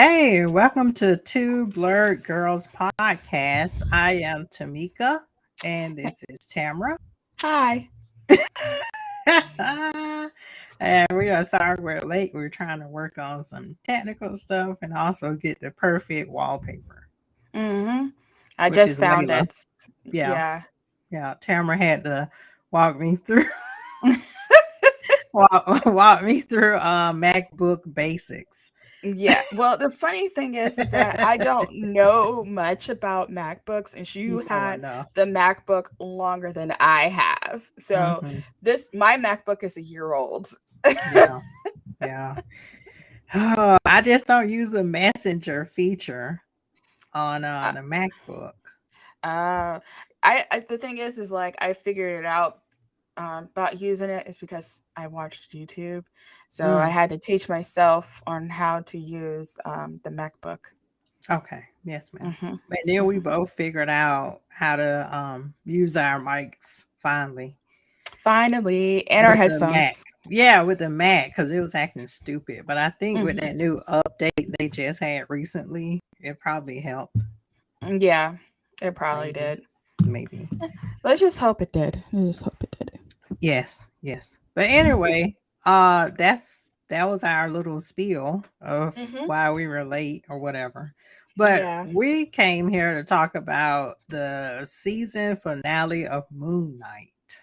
Hey, welcome to Two Blurred Girls podcast. I am Tamika, and this is Tamara. Hi. And we are sorry we're late. We're trying to work on some technical stuff and also get the perfect wallpaper, Mm-hmm. I which just is found Layla. it. Yeah, Yeah. yeah. Tamara had to walk me through walk me through MacBook basics. Yeah. Well, the funny thing is that I don't know much about MacBooks, and you Oh, I had know. the MacBook longer than I have. So Hmm. my MacBook is a year old. Yeah, yeah. Oh, I just don't use the messenger feature on Uh, the MacBook. uh, the thing is like I figured it out about using it is because I watched YouTube, so I Mm, had to teach myself on how to use the MacBook. okay, yes, ma'am. Mm-hmm. And then we Mm-hmm. both figured out how to use our mics finally Finally, and our with the Mac. headphones. Yeah, with the Mac because it was acting stupid. But I think with Mhm. that new update they just had recently, it probably helped. Yeah, it probably Maybe, did. maybe. Let's just hope it did. Let's just hope it did. Yes, yes. But anyway, that was our little spiel of Hmm. why we were late or whatever. But Yeah. we came here to talk about the season finale of Moon Knight.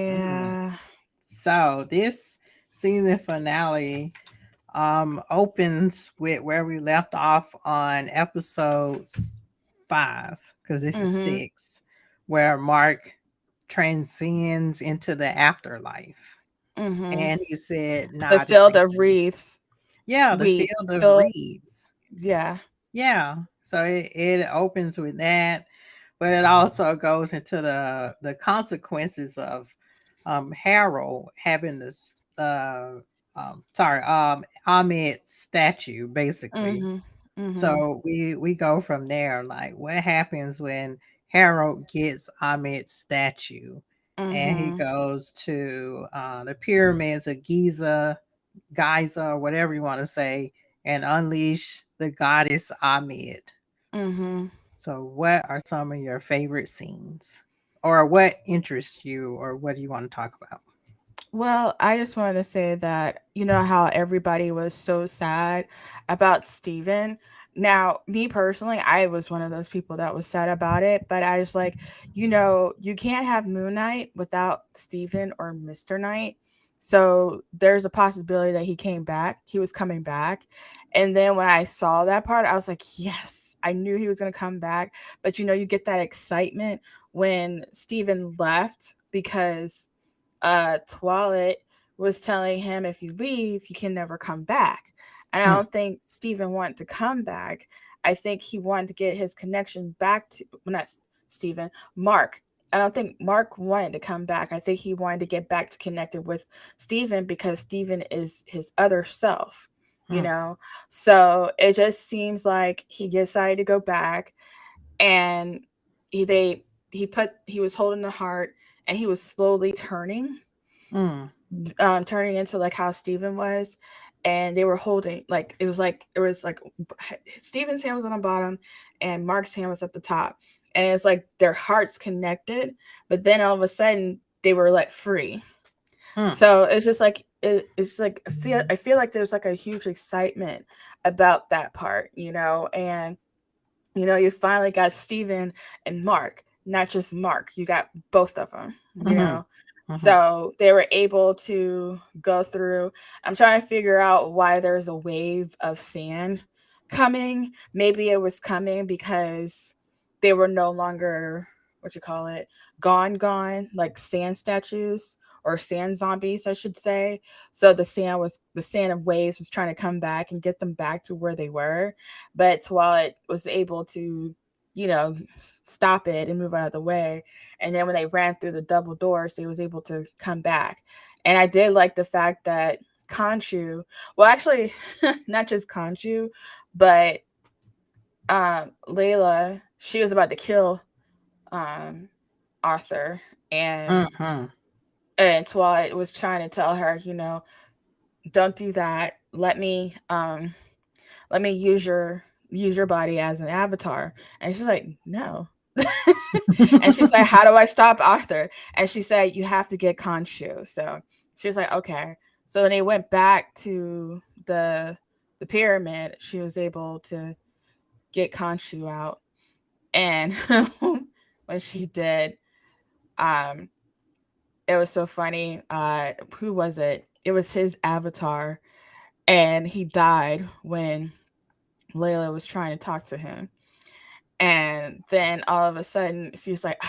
Mhm. Yeah. So this season finale opens with where we left off on episodes 5 because this is Hmm. 6, where Mark transcends into the afterlife. Hmm. And he said, The "Nah, this field ain't of for me." wreaths. Yeah, the We field of field. reeds. Yeah. Yeah. So it opens with that, but it also goes into the consequences of Harold having this Ahmed statue basically. Hmm. Hmm. So we go from there, like what happens when Harold gets Ahmed's statue and he Hmm. goes to the pyramids of Giza, or whatever you want to say, and unleash the goddess Ahmed. Hmm. So what are some of your favorite scenes? Or what interests you, or what do you want to talk about? Well, I just wanted to say that you know how everybody was so sad about Steven. Now, me personally, I was one of those people that was sad about it, but I was like, you can't have Moon Knight without Steven or Mr. Knight. So there's a possibility that he came back. He was coming back. And then when I saw that part, I was like, yes, I knew he was going to come back. But you get that excitement when Steven left because Toilet was telling him, if you leave, you can never come back. And I Mm, don't think Steven wanted to come back. I think he wanted to get his connection back to, well, not Steven, Mark. I don't think Mark wanted to come back. I think he wanted to get back to connected with Steven because Steven is his other self, you mm, know? So it just seems like he decided to go back and he was holding the heart and he was slowly mm, turning into like how Steven was, and they were holding like Steven's hand was on the bottom and Mark's hand was at the top, and it's like their hearts connected, but then all of a sudden they were let free. mm, So it's just like it's like I feel like there's like a huge excitement about that part, and you finally got Steven and Mark, not just Mark. You got both of them, mhm, mhm, So they were able to go through. I'm trying to figure out why there's a wave of sand coming. Maybe it was coming because they were no longer, what you call it, gone, like sand statues or sand zombies, I should say. So the sand of waves was trying to come back and get them back to where they were, but Twilight was able to, stop it and move out of the way. And then when they ran through the double doors, they was able to come back. And I did like the fact that Conchu, well, actually, not just Conchu, but Layla, she was about to kill um, Arthur, and mhm, Twilight was trying to tell her, don't do that. let me use your body as an avatar. And she's like, no. And she's like, how do I stop Arthur? And she said, you have to get Khonshu. So she was like, okay. So when they went back to the pyramid, she was able to get Khonshu out. And when she did, um, it was so funny. Who was it? It was his avatar, and he died when Layla was trying to talk to him. And then all of a sudden, she was like,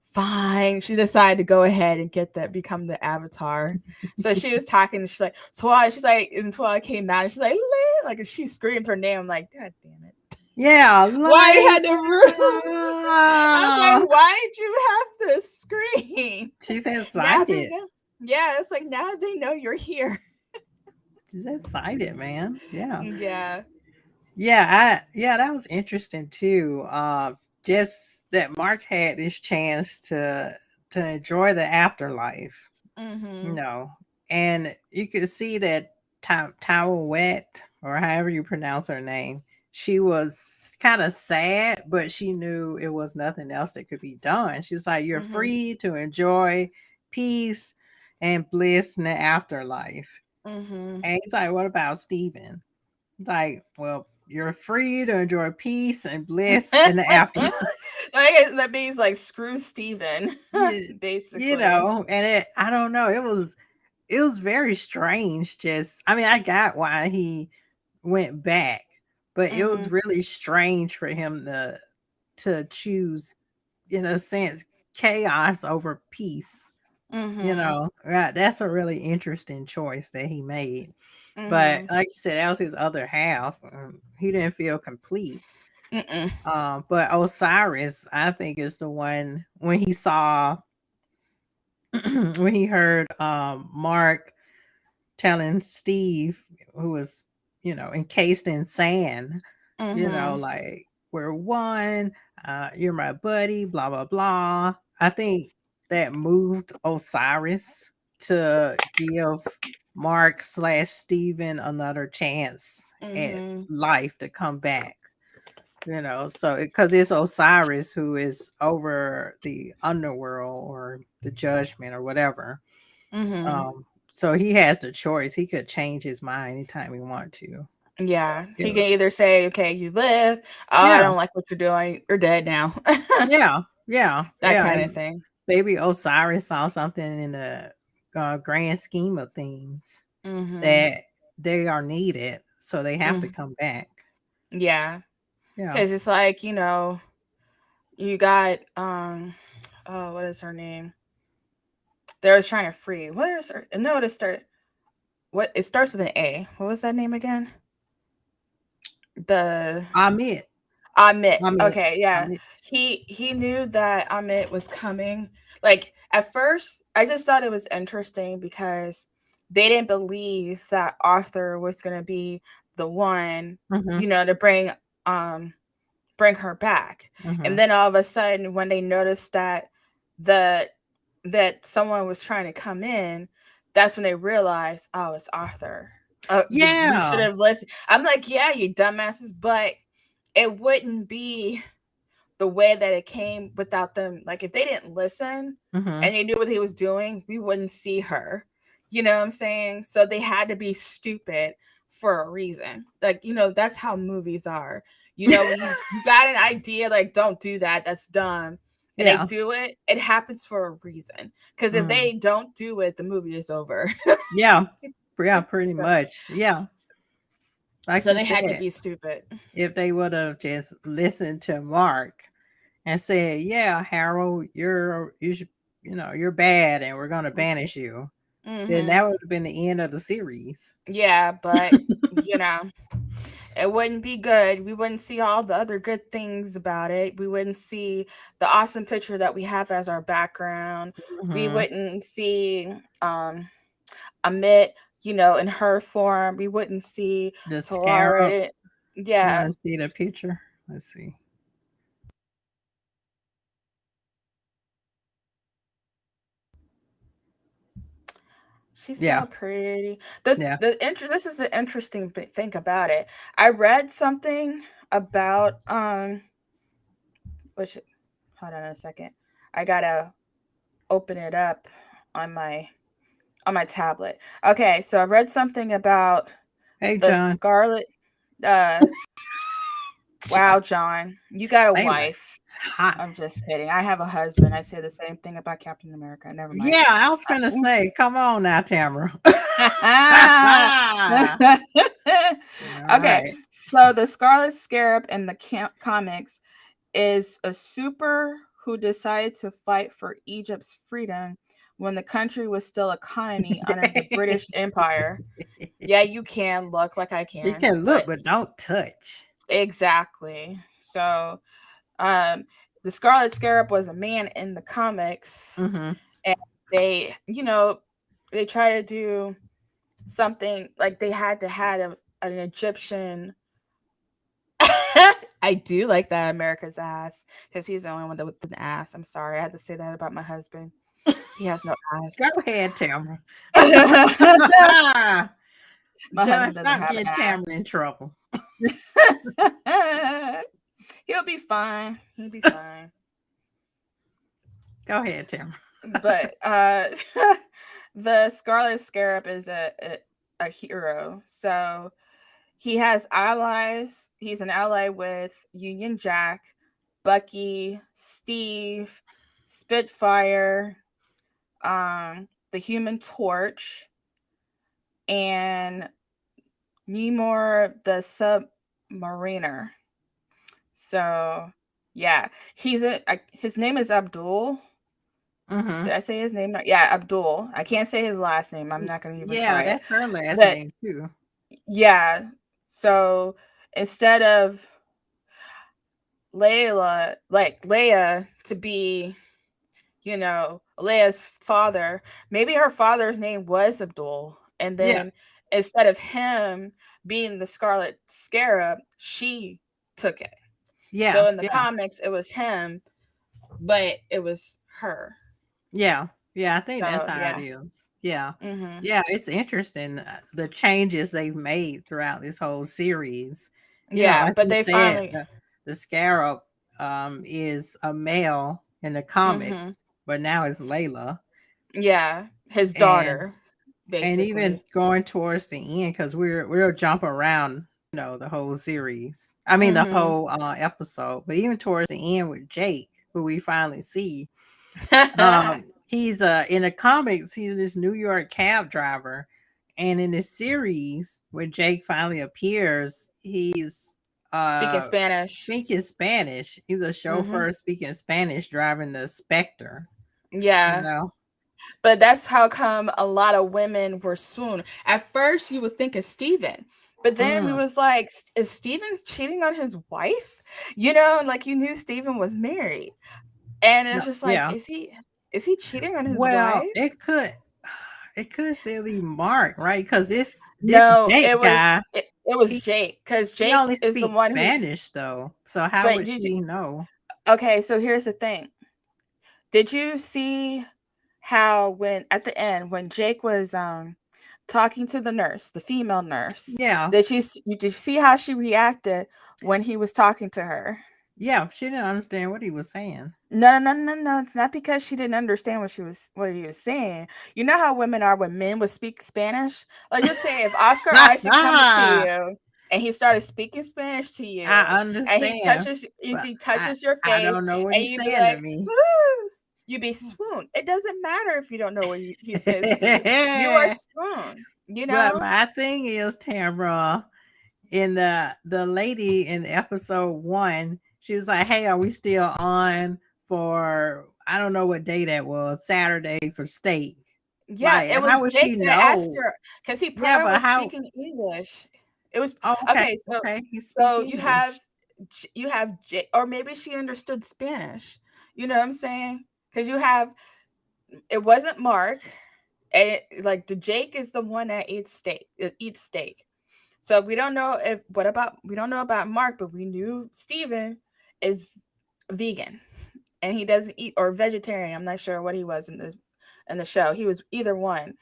fine. She decided to go ahead and get that, become the avatar. So she was talking, she's like, Twilight. She's like, and Twilight came out, and she's like, Layla. Like, she screamed her name. I'm like, God damn it. Yeah, Why you had to rude? I was Layla. like, why did you have to scream? She's Now they excited. know. Yeah, it's like now they know you're here. She's excited, man. Yeah. Yeah. Yeah, that was interesting too. Just that Mark had this chance to enjoy the afterlife, you Mhm. know, and you could see that Wet, or however you pronounce her name, she was kind of sad, but she knew it was nothing else that could be done. She's like, "You're Mhm. free to enjoy peace and bliss in the afterlife." Mhm. And he's like, "What about Stephen?" Like, well, you're free to enjoy peace and bliss in the afterlife. That means like screw Steven, you, you basically. know, and I don't know, it was very strange. Just, I mean, I got why he went back, but it was Mhm. really strange for him to choose, in a sense, chaos over peace. Mhm. That's a really interesting choice that he made. But Mhm. like you said, that was his other half. He didn't feel complete. Mm-mm. But Osiris, I think, is the one when he saw when he heard Mark telling Steve, who was, encased in sand, Mhm. like, we're one, you're my buddy, blah blah blah. I think that moved Osiris to give Mark slash Steven another chance at Mhm. life to come back. So because it's Osiris who is over the underworld or the judgment or whatever. Mhm. So he has the choice. He could change his mind anytime he want to. So Yeah, he can either say, "Okay, you live. Oh, I yeah, don't like what you're doing. You're dead now." yeah, yeah, That yeah. kind of And thing. maybe Osiris saw something in the grand scheme of things Mhm. that they are needed, so they have to Mm. come back. Yeah, Yeah. because it's like you got oh, what is her name? They was trying to free. What is her? No, it start. What it starts with an A. What was that name again? The Amit. Amit. Amit. Okay, yeah. Amit. He knew that Amit was coming. Like at first, I just thought it was interesting because they didn't believe that Arthur was gonna be the one, Mhm. to um bring her back. And Mhm. then all of a sudden, when they noticed the that someone was trying to come in, that's when they realized, oh, it's Arthur. We should Yeah. have listened. I'm like, yeah, you dumbasses, but it wouldn't be the way that it came without them. Like, if they didn't listen Mhm. and they knew what he was doing, we wouldn't see her. You know what I'm saying? So they had to be stupid for a reason. Like, that's how movies are. When you got an idea, like, don't do that, that's dumb. And they Yeah. do it, it happens for a reason. Because if Mm. they don't do it, the movie is over. Yeah. Yeah, pretty so, much. Yeah. Like so you they had to said, be stupid. if they would have just listened to Mark and said, "Yeah, Harold, you're bad and we're going to banish you." Then Mm-hmm. that would have been the end of the series. Yeah, but you know, it wouldn't be good. We wouldn't see all the other good things about it. We wouldn't see the awesome picture that we have as our background. We Mhm. wouldn't see Amit, in her form. We wouldn't see The scarab. Talara. You Yeah. want to see the picture? Let's see. She's Yeah. so pretty. Yeah. This is the interesting thing about it. I read something about which hold on a second. I gotta open it up on my tablet. Okay, so I read something about Hey, the John. Scarlet. Wow, John, you got a Layla. wife. It's hot. I'm just kidding. I have a husband. I say the same thing about Captain America. Never mind. Yeah, I was gonna say, come on now, Tamara. All Okay, right. so the Scarlet Scarab in the comics is a super who decided to fight for Egypt's freedom when the country was still a colony under the British Empire. Yeah, you can look like I You can, can look, but but don't touch. exactly. So, um, the Scarlet Scarab was a man in the comics, Mm-hmm. and they, they try to do something like they had to have an Egyptian. I do like that America's ass because he's the only one that with an ass. I'm sorry, I had to say that about my husband. He has no Go ass. ahead, Tamara. My John, husband doesn't stop have an getting Tamara in trouble. ass. He'll be fine. He'll be fine. Go ahead, Tamara. But the Scarlet Scarab is a hero. So he has allies. He's an ally with Union Jack, Bucky, Steve, Spitfire, the Human Torch, and Nemor the Submariner. So yeah, his name is Abdul. Mm-hmm. Did I say his name? Yeah, Abdul. I can't say his last name. I'm not gonna even Yeah, try it. that's her last But name too. yeah, so instead of Leia to be, Leia's father, maybe her father's name was Abdul, and Yeah, then instead of him being the Scarlet Scarab, she took it. yeah, So in the yeah, comics, it was him, but it was her. yeah, yeah. I think that's So how it yeah. is. Yeah, Mhm. yeah. It's interesting the changes they've made throughout this whole series. Yeah, Like but you they said, finally. the Scarab is a male in the Mhm. comics, but now it's Layla, Yeah, his and daughter, even basically. going towards the end because we're jumping around, the whole series. I mean, the Mhm. whole episode, but even towards the end with Jake, who we finally see. He's in the comics, he's this New York cab driver. And in the series, when Jake finally appears, he's Speaking uh Spanish. speaking Spanish. He's a Mhm. chauffeur speaking Spanish driving the Spectre, you Yeah. know. But that's how come a lot of women were swoon. At first, you would think of Steven, but then we Mm, was like, is Steven cheating on his wife? Like you knew Steven was married, and no, it's just like, yeah. is he cheating on his Well, wife? it could still be Mark, right? Because this No, Jake guy, it was he's Jake because he Jake only is the speaks one who. Spanish though. So how But would she know? okay, so here's the thing. Did you see how when at the end when Jake was talking to the nurse, the female nurse, Yeah. did you see how she reacted when he was talking to her? Yeah, she didn't understand what he was saying. No, no, no, no, no. It's not because she didn't understand what he was saying. You know how women are when men would speak Spanish? Like just say if Oscar Isaac comes up to I you and he started speaking Spanish to you and he understand, touches if but he I touches your I face don't know what and he's you'd be saying to like, me. woo, you'd be swoon. It doesn't matter if you don't know what he says to you. You are swoon, you But know? my thing is, Tamra, in the lady in episode 1, she was like, "Hey, are we still on for I don't know what day that was, Saturday for steak." Yeah, Like, it how was would Jake she that asked know? her because he Yeah, probably but was how speaking English. It was oh, okay, okay. So, okay, he speak so English. You have Jake, or maybe she understood Spanish. You know what I'm saying? Because you have it wasn't Mark, and like the Jake is the one that eats steak. So we don't know about Mark, but we knew Steven is vegan and he doesn't eat or vegetarian. I'm not sure what he was in the show. He was either one.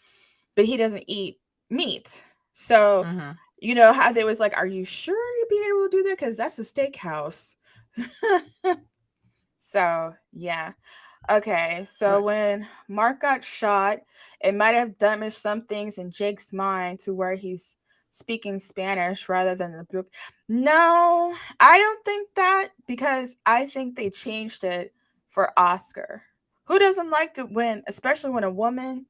but he doesn't eat meat. So, Mm-hmm. you know how they was like, "Are you sure you'd be able to do that? Because that's a steakhouse." So, yeah. Okay, so But when Mark got shot, it might have damaged some things in Jake's mind to where he's speaking Spanish rather than the book. No, I don't think that, because I think they changed it for Oscar. Who doesn't like it when, especially when a woman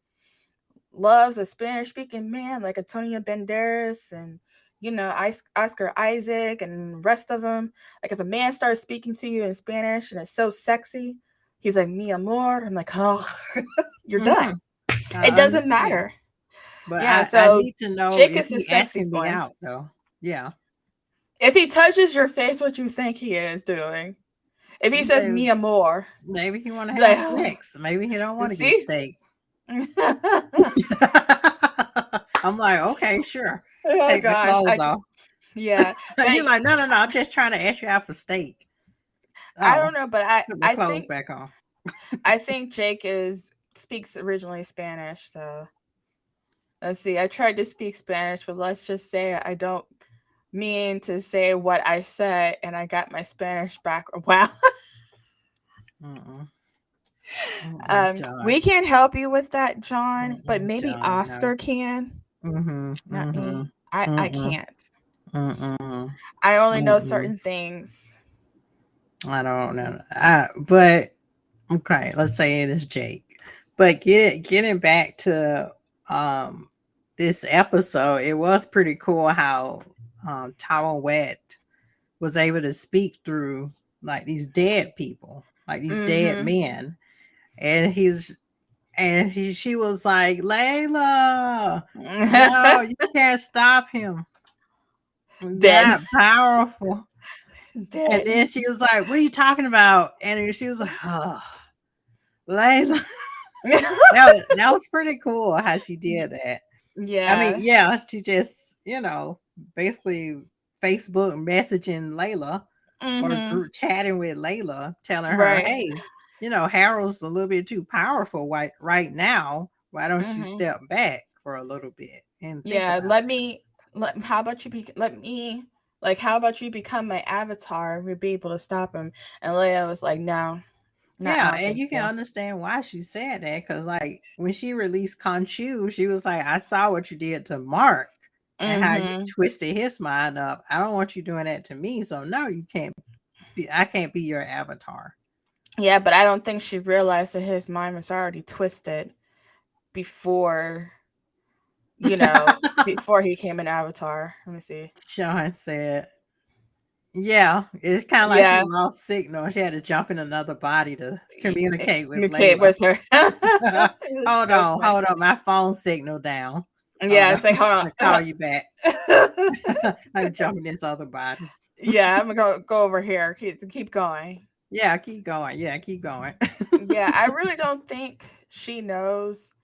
loves a Spanish speaking man like Antonio Banderas and, Oscar Isaac and rest of them. Like, if a man starts speaking to you in Spanish and it's so sexy, he's like, "Mi amor." I'm like, "Oh, you're done." mm-hmm. It I doesn't understand. matter. But Yeah, I so need to know Jake if is the he sexy asking me one. out though. Yeah. If he touches your face, what you think he is doing? If he says Maybe, "mi amor," maybe he want to be have like, sex. Maybe he don't want to get "See." steak. I'm like, okay, sure. Oh Take my gosh, clothes off. yeah, You're but like, no, no, no. I'm just trying to ask you out for steak. I Oh, don't know, but I put my I clothes think back on. I think Jake is speaks originally Spanish. So let's see. I tried to speak Spanish, but let's just say I don't mean to say what I said, and I got my Spanish back. Wow. Mm-mm, mm-mm, John. We can't help you with that, John, but Mm-mm, maybe John, no. Oscar can. Mm-hmm, Not mm-hmm, me. I mm-mm, can't. mm-mm, I only know mm-mm. certain things. I don't know. But okay, let's say it is Jake. But getting back to um this episode, it was pretty cool how Tama Wet was able to speak through like these dead people, like these dead Mm-hmm. men. And she was like, Layla, no, you can't stop him. Dead. That powerful. And Dead. then she was like, what are you talking about? And she was like, oh, Layla. That was pretty cool how she did that. I mean, Yeah. yeah, she just, basically Facebook messaging Layla or Mm-hmm. group chatting with Layla, telling her, Right. hey, Harold's a little bit too powerful right now. Why don't you Mm-hmm. step back for a little bit and think Yeah. about How about you let me, like, how about you become my avatar and we'll be able to stop him? And Leia was like, "No, no, I Yeah, don't and think you can so." understand why she said that because, like, when she released Conchu, she was like, I saw what you did to Mark and how you Mm-hmm. twisted his mind up. I don't want you doing that to me. So, no, you can't be, I can't be your avatar. Yeah, but I don't think she realized that his mind was already twisted before, before he came an avatar. Let me see. Sean said, yeah, it's kind of like she Yeah, lost signal. She had to jump in another body to communicate with communicate Layla. with her. It's so funny. Hold on. My phone signal down. Hold Yeah, on. it's like, hold I'm gonna call on. you back. I'm jumping this other body. Yeah, I'm gonna go over here. Keep going. Yeah, keep going. Yeah, keep going. Yeah, I really don't think she knows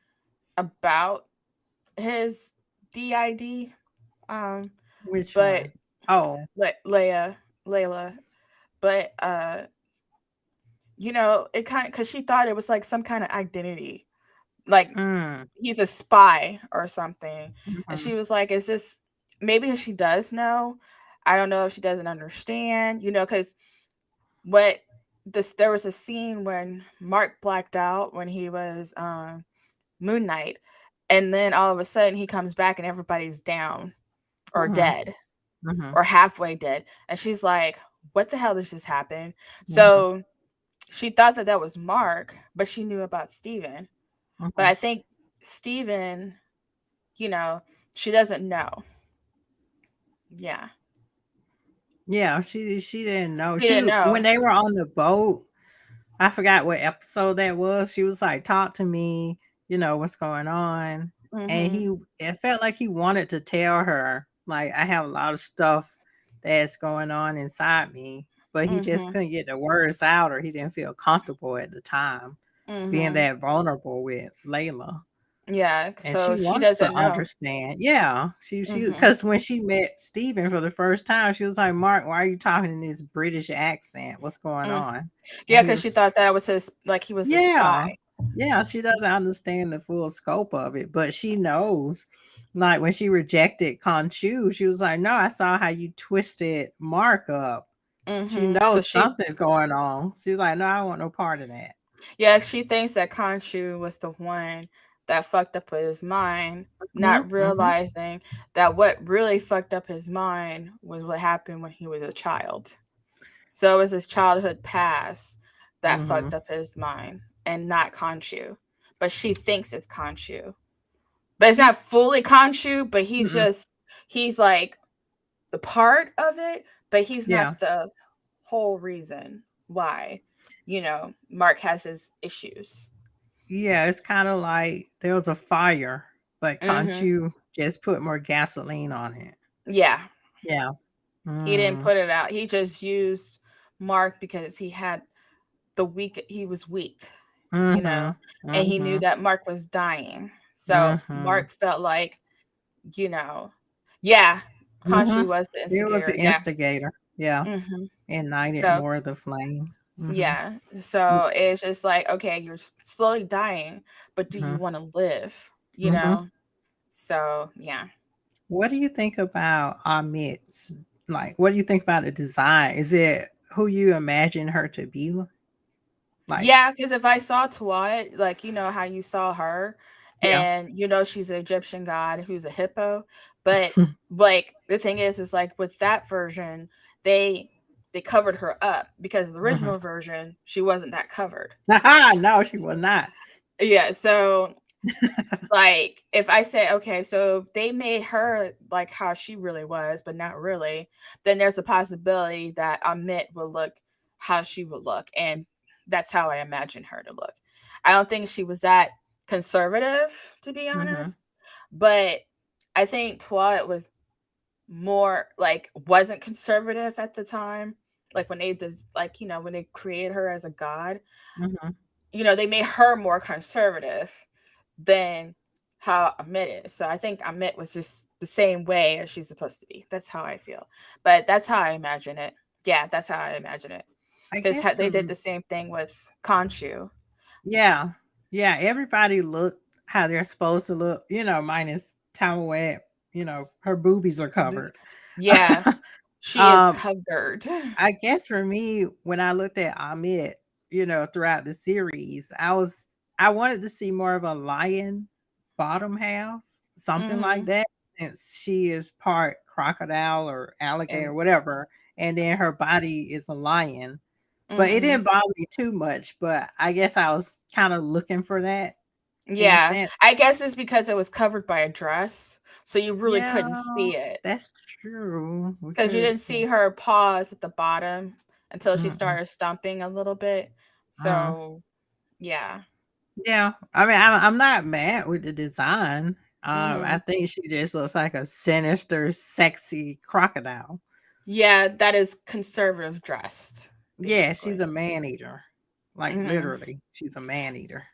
about his DID. Um, Which but one? Oh, Layla, but it kind of, because she thought it was like some kind of identity, like mm, he's a spy or something, and mhm, she was like, "Is this?" Maybe she does know. I don't know if she doesn't understand, because what this there was a scene when Mark blacked out when he was Moon Knight, and then all of a sudden he comes back and everybody's down or mhm, dead mhm, or halfway dead, and she's like, "What the hell does this happen?" mhm, So she thought that that was Mark, but she knew about Steven. But mhm. I think Steven, you know, she doesn't know. Yeah, Yeah, she didn't know. she didn't When know. they were on the boat, I forgot what episode that was. She was like, "Talk to me, what's going on?" And Hmm. it felt like he wanted to tell her, like, I have a lot of stuff that's going on inside me, but he just Hmm. couldn't get the words out, or he didn't feel comfortable at the time being Hmm. that vulnerable with Layla. Yeah, And she so she wants to doesn't know. understand. Yeah. She Hmm. because when she met Steven for the first time, she was like, Mark, why are you talking in this British accent? What's going Mm. on? And Yeah, he because she was, thought that was his, like he was a yeah. spy. Yeah, she doesn't understand the full scope of it, but she knows. Like when she rejected Conchu, she was like, "No, I saw how you twisted Mark up." She So knows she, something's going on. She's like, "No, I want no part of that." yeah, she thinks that Khonshu was the one that fucked up his mind, Mhm, not mhm, realizing that what really fucked up his mind was what happened when he was a child. So it was his childhood past that fucked mhm, up his mind, and not Khonshu. But she thinks it's Khonshu. But it's not fully Khonshu, but mm-mm. he's like the part of it, but he's not Yeah, the whole reason why, Mark has his issues. yeah. It's kind of like there was a fire, but can't Mhm. you just put more gasoline on it? Yeah. Yeah. He didn't Mm, put it out. He just used Mark because he was weak, you know, mhm, and he knew mhm, that Mark was dying. So mhm, Mark felt like, you know, yeah, Khonshu mhm. was the It was instigator. an Yeah. instigator. Yeah, Mhm. ignited So, more of the flame. Mhm, yeah. So it's just like, okay, you're slowly dying, but do you mhm, want to live? You mhm. know? So, yeah. What do you think about Amit's? Like, what do you think about the design? Is it who you imagine her to be? Like, Yeah, because if I saw Tuat, like, how you saw her, yeah. and she's an Egyptian god who's a hippo, but like the thing is like with that version, they they covered her up because the Mhm. original version she wasn't that covered. Haha, no, she was not. Yeah, so like if I say, okay, so if they made her like how she really was, but not really, then there's a possibility that Amit will look how she would look, and that's how I imagine her to look. I don't think she was that conservative, to be Mhm, honest, but I think Twilight was more like wasn't conservative at the time, like when they did, like when they created her as a god, mhm. they made her more conservative than how Amit is. So I think Amit was just the same way as she's supposed to be. That's how I feel. But that's how I imagine it. Yeah, that's how I imagine it. I Because guess they for did the same thing with Khonshu. yeah, yeah, everybody look how they're supposed to look, minus Taweret, her boobies are covered. This, yeah, she is um, covered. I guess for me, when I looked at Amit, throughout the series, I wanted to see more of a lion bottom half, something like Hmm. that, since she is part crocodile or alligator, And whatever, and then her body is a lion. But it hmm didn't bother me too much, but I guess I was kinda looking for that in a yeah, sense. I guess it's because it was covered by a dress, so you really Yeah, couldn't see it. that's true. We Because you could didn't see her paws at the bottom until she mm-mm, started stomping a little bit. mm. So yeah. Yeah, I mean, I'm not mad with the design. I Hmm. think she just looks like a sinister, sexy crocodile. Yeah, that is conservative dressed, Yeah, she's basically. a man eater. Like Hmm. literally, she's a man eater.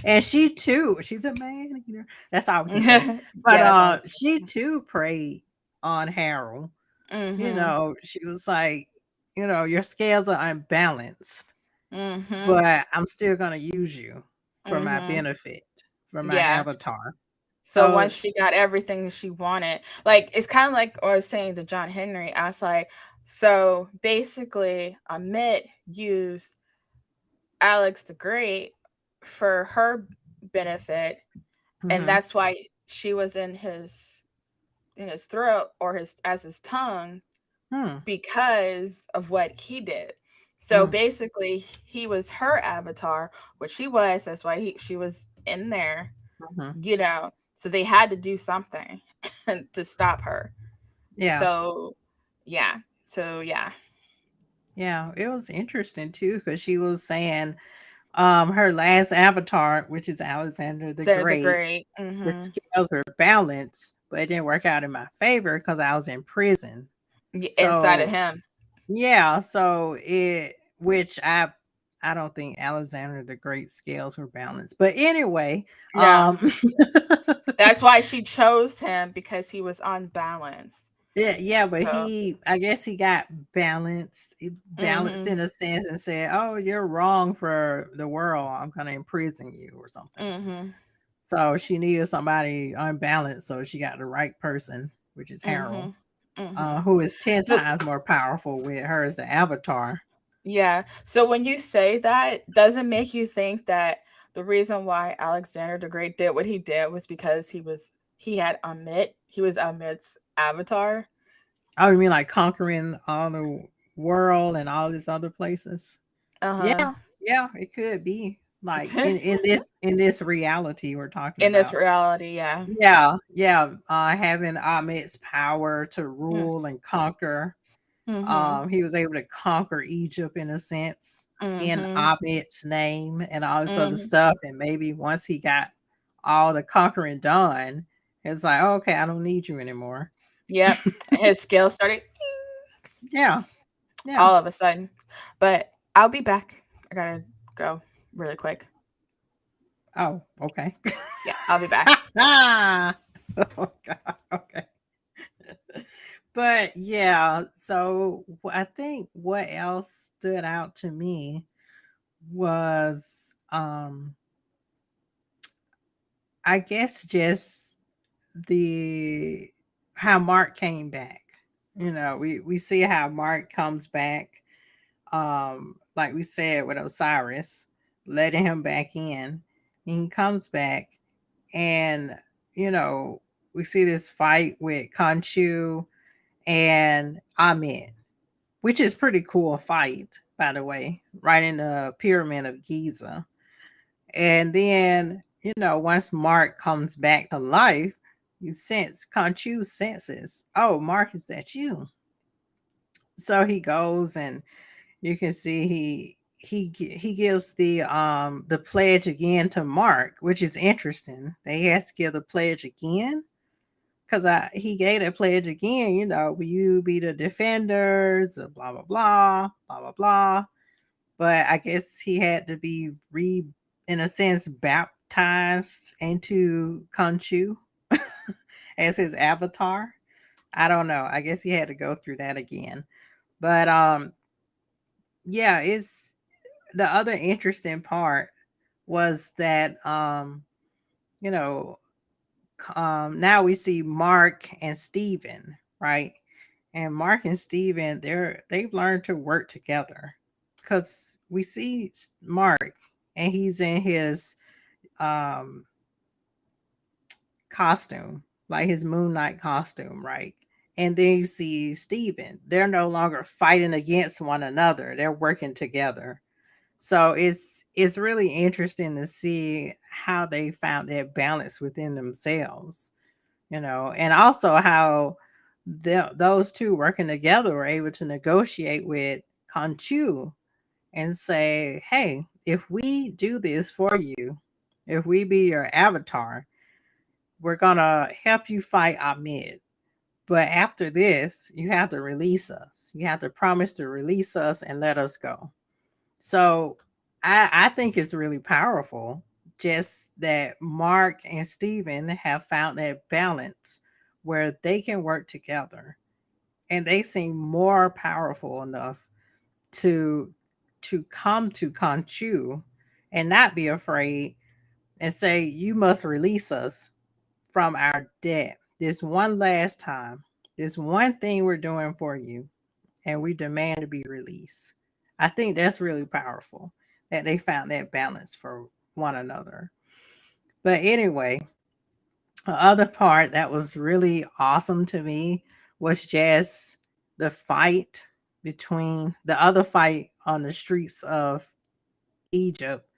And she too, she's a man eater. That's all we can say. But Yeah, that's all. she too preyed on Harold. Hmm. She was like, your scales are unbalanced, Hmm. but I'm still gonna use you for my Hmm. benefit, for my Yeah. avatar. So So once she got everything she wanted, like it's kind of like what I was saying to John Henry. I was like, so basically, Amit used Alex the Great for her benefit, and mhm, that's why she was in his throat or his tongue hmm, because of what he did. So mm, basically, he was her avatar, which she was. That's why she was in there, mhm. So they had to do something to stop her. Yeah, So, yeah. So yeah, yeah, it was interesting too because she was saying, her last avatar, which is Alexander the they're the Great, great. the Hmm. scales were balanced, but it didn't work out in my favor because I was in prison. Inside of So him. yeah, which I don't think Alexander the Great scales were balanced. But anyway, No, um that's why she chose him because he was unbalanced. Yeah, but So, I guess he got balanced mhm, in a sense and said, "Oh, you're wrong for the world. I'm gonna imprison you or something." mhm, So she needed somebody unbalanced, so she got the right person, which is Harold, mhm, mhm. who is 10 So, times more powerful with her as the Avatar. yeah. So when you say that, does it make you think that the reason why Alexander the Great did what he did was because he had Amit, he was Amit's avatar? Oh, you mean like conquering all the world and all these other places? Uh-huh. Yeah, yeah, it could be like in this reality we're talking In this about. reality, yeah. Yeah, yeah, having Ahmed's power to Mm, rule and conquer. mhm. He was able to conquer Egypt in a sense in Mhm. Ahmed's name and all this other Mhm. stuff. And maybe once he got all the conquering done, it's like, "Oh, okay, I don't need you anymore." Yep. His scale started Yeah, yeah. all of a sudden. But I'll be back. I gotta go really quick. Oh, okay. Yeah, I'll be back. Ah, oh God, okay. But yeah, so I think what else stood out to me was I guess just the how Mark came back. We see how Mark comes back, like we said with Osiris, letting him back in. And he comes back and you know, we see this fight with Conchu and Ahmed, which is pretty cool fight, by the way, right in the pyramid of Giza. And then, once Mark comes back to life, you sense Conchu senses, oh, Mark, is that you? So he goes and you can see he gives the pledge again to Mark, which is interesting. That he has to give the pledge again because I he gave that pledge again. Will you be the defenders? Blah blah blah blah blah blah. But I guess he had to be in a sense, baptized into Khonshu as his avatar. I don't know. I guess he had to go through that again. But yeah, it's the other interesting part was that you know, now we see Mark and Steven, right? And Mark and Steven, they've learned to work together because we see Mark and he's in his um costume, like his Moon Knight costume, right? And then you see Steven. They're no longer fighting against one another. They're working together. So it's really interesting to see how they found that balance within themselves, and also how those two working together were able to negotiate with Conchu and say, "Hey, if we do this for you, if we be your avatar, we're gonna help you fight Ahmed. But after this, you have to release us. You have to promise to release us and let us go." So I think it's really powerful just that Mark and Steven have found that balance where they can work together and they seem more powerful enough to come to Conchu and not be afraid and say, "You must release us from our debt this one last time. This one thing we're doing for you, and we demand to be released." I think that's really powerful that they found that balance for one another. But anyway, the other part that was really awesome to me was just the fight between the other fight on the streets of Egypt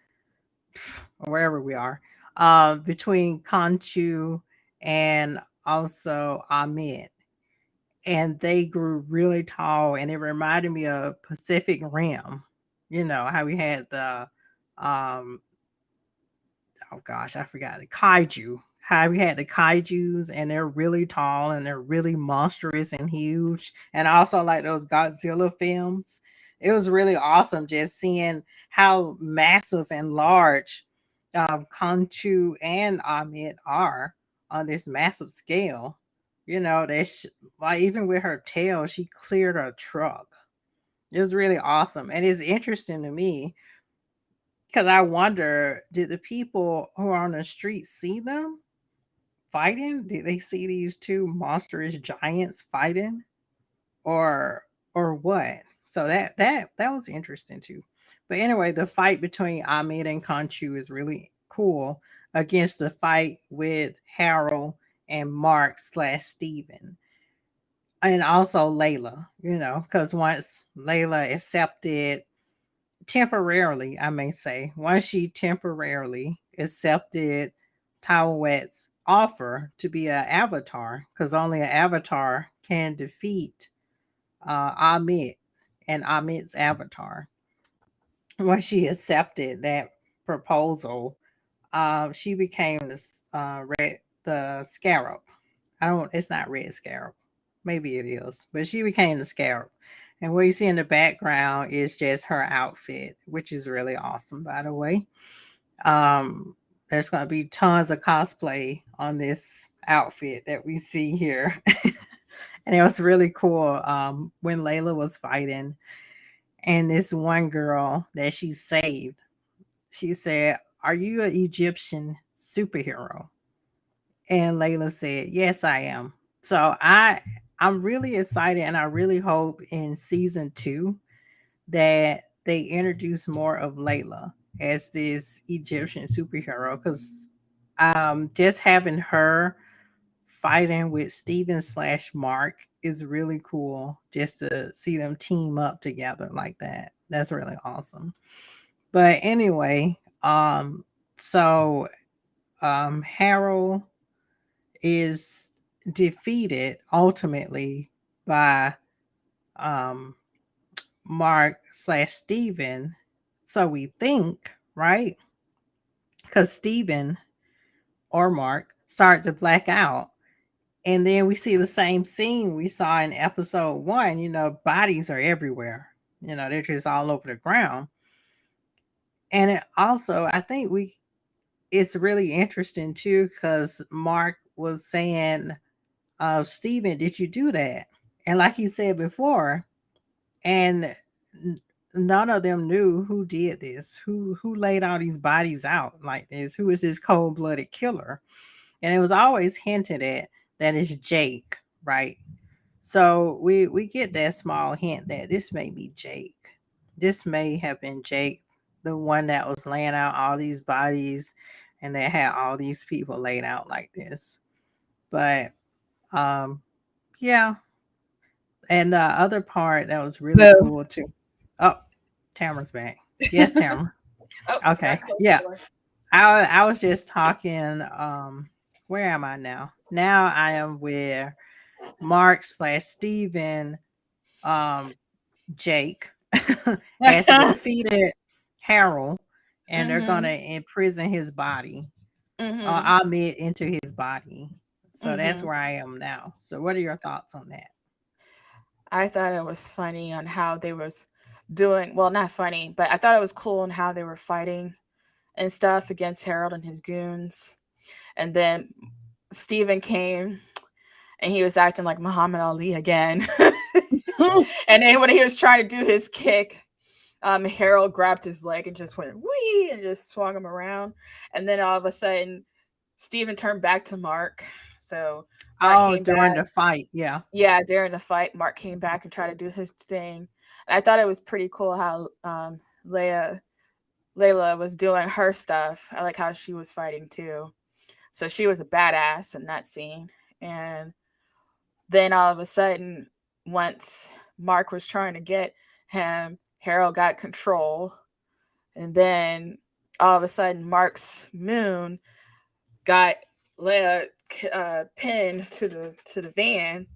or wherever we are, between Conchu and also Ahmed. And they grew really tall, and it reminded me of Pacific Rim. How we had um, oh gosh, I forgot the kaiju. How we had the kaijus, and they're really tall and they're really monstrous and huge. And I also like those Godzilla films. It was really awesome just seeing how massive and large Conchu and Ahmed are on this massive scale. That like even with her tail, she cleared a truck. It was really awesome, and it's interesting to me because I wonder, did the people who are on the street see them fighting? Did they see these two monstrous giants fighting, or what? So that was interesting too. But anyway, the fight between Ahmed and Conchu is really cool against the fight with Harold and Mark slash Steven. And also Layla, because once Layla accepted temporarily, I may say, once she temporarily accepted Tawet's offer to be an avatar, because only an avatar can defeat Ahmed and Ahmed's avatar. Once she accepted that proposal, she became the scarab. I don't. It's not red scarab. Maybe it is, but she became the scarab. And what you see in the background is just her outfit, which is really awesome, by the way. Um, there's going to be tons of cosplay on this outfit that we see here. And it was really cool when Layla was fighting, and this one girl that she saved, she said, "Are you an Egyptian superhero?" And Layla said, "Yes, I am." So I'm really excited, and I really hope in season 2 that they introduce more of Layla as this Egyptian superhero, because just having her fighting with Steven slash Mark is really cool, just to see them team up together like that. That's really awesome. But anyway, so Harold is defeated ultimately by um Mark slash Steven. So we think, right? Because Steven or Mark started to black out. And then we see the same scene we saw in episode 1. Bodies are everywhere. They're just all over the ground. And it also, I think it's really interesting too, because Mark was saying, Steven, did you do that? And like he said before, and none of them knew who did this, who laid all these bodies out like this, who is this cold-blooded killer. And it was always hinted at that it's Jake, right? So we get that small hint that this may be Jake. This may have been Jake, the one that was laying out all these bodies, and that had all these people laid out like this. But um yeah, and the other part that was really Boo. cool too. Oh, Tamara's back. Yes, Tamara. Oh, forgot Okay. to close the Yeah. door. I was just talking, where am I now? Now I am where Mark slash Steven, um Jake has defeated Harold, and they're Mhm. gonna imprison his body, Mhm. Ahmed into his body. So that's Mhm. where I am now. So what are your thoughts on that? I thought it was funny on how they was doing. Well, not funny, but I thought it was cool on how they were fighting and stuff against Harold and his goons. And then Steven came and he was acting like Muhammad Ali again. And then when he was trying to do his kick, Harold grabbed his leg and just went wee and just swung him around. And then all of a sudden, Steven turned back to Mark. So Mark Oh, came during back. the fight, yeah. Yeah, during the fight, Mark came back and tried to do his thing. And I thought it was pretty cool how Leia Layla was doing her stuff. I like how she was fighting too. So she was a badass in that scene. And then all of a sudden, once Mark was trying to get him, Harold got control. And then all of a sudden, Mark's moon got Leia pinned to the van.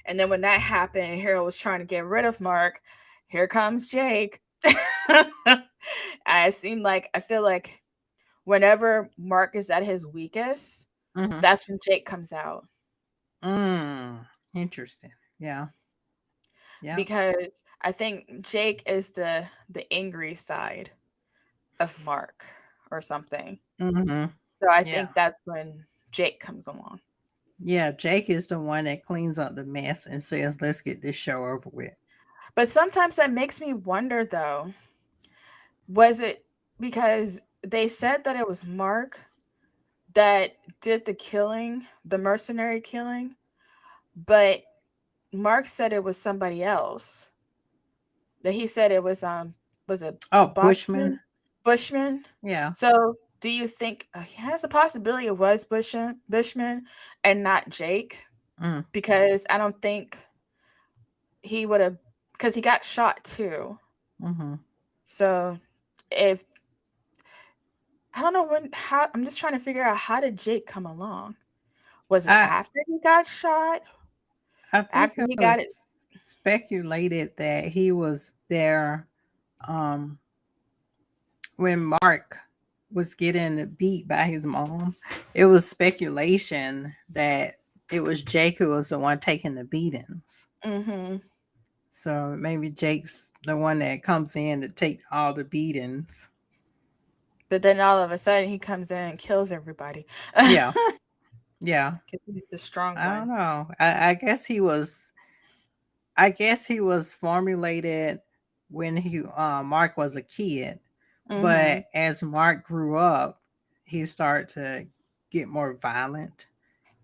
And then when that happened, Harold was trying to get rid of Mark. Here comes Jake. I feel like whenever Mark is at his weakest, Mhm. that's when Jake comes out. Mm, interesting. Yeah. Yeah. Because I think Jake is the angry side of Mark or something. Mhm. So I Yeah. think that's when Jake comes along. Yeah, Jake is the one that cleans up the mess and says, "Let's get this show over with." But sometimes that makes me wonder though, was it because they said that it was Mark that did the killing, the mercenary killing, but Mark said it was somebody else. That he said it was it Oh, Bushman. Boschman? Bushman? Yeah. So do you think has a possibility it was Bushman and not Jake? Mm, Because I don't think he would have, because he got shot too. hmm. So if I don't know when, how, I'm just trying to figure out, how did Jake come along? Was it I after he got shot? I think After it he got it? was speculated that he was there um, when Mark was getting beat by his mom. It was speculation that it was Jake who was the one taking the beatings. Mm-hmm. So maybe Jake's the one that comes in to take all the beatings. But then all of a sudden he comes in and kills everybody. Yeah, yeah. Because he's the strong I don't one. know. I guess he was. I guess he was formulated when he Mark was a kid, Mm-hmm. but as Mark grew up, he started to get more violent.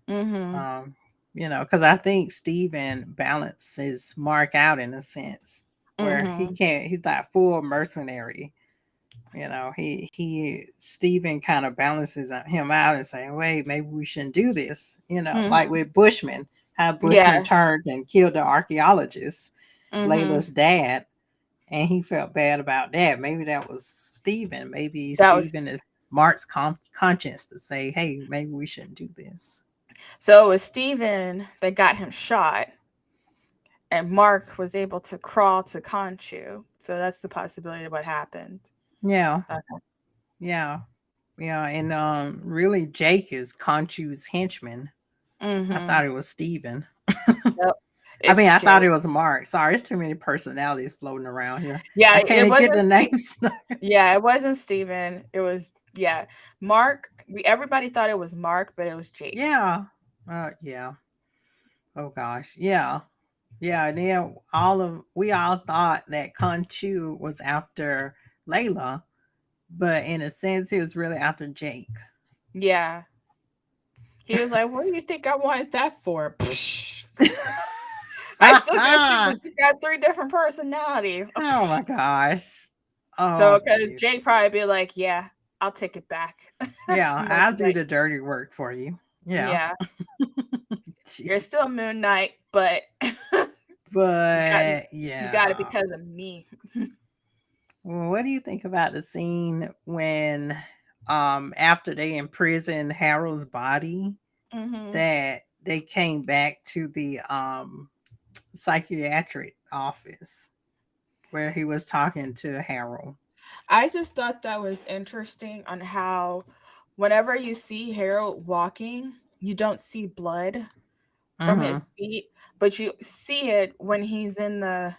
Mm-hmm. Um, because I think Steven balances Mark out in a sense where he Mm-hmm. can't. He's not full mercenary. He Steven kind of balances him out and saying, "Wait, maybe we shouldn't do this." Like Mm-hmm. with Bushman, how Bushman Yeah. turned and killed the archaeologist, Mm-hmm. Layla's dad, and he felt bad about that. Maybe that was Steven. Maybe That was Steven is Mark's conscience to say, "Hey, maybe we shouldn't do this." so it was Steven that got him shot, and Mark was able to crawl to Conchu. So that's the possibility of what happened. Yeah, Okay. yeah, yeah, and really, Jake is Conchu's henchman. I Mm-hmm. thought it was Steven. Yep. I mean, It's I thought Jake. it was Mark. Sorry, it's too many personalities floating around here. Yeah, I it can't get the wasn't names. yeah, it wasn't Steven. It was, yeah, Mark. Everybody thought it was Mark, but it was Jake. Yeah. Yeah. Oh gosh. Yeah. Yeah. And then we all thought that Conchu was after Layla, but in a sense, he was really after Jake. Yeah. He was like, "What do you think I wanted that for?" Psh. I still got you, Oh but you got three different personalities. my gosh. Oh So, because jeez. Jake probably be like, "Yeah, I'll take it back." Yeah, Moon I'll do Knight. the dirty work for you. Yeah. Yeah, you're still Jeez. Moon Knight, but you got But you got it yeah. because of me. Well, what do you think about the scene when, after they imprisoned Harold's body, Hmm. that they came back to the psychiatric office where he was talking to Harold? I just thought that was interesting on how, whenever you see Harold walking, you don't see blood from his Mm-hmm. feet, but you see it when he's in the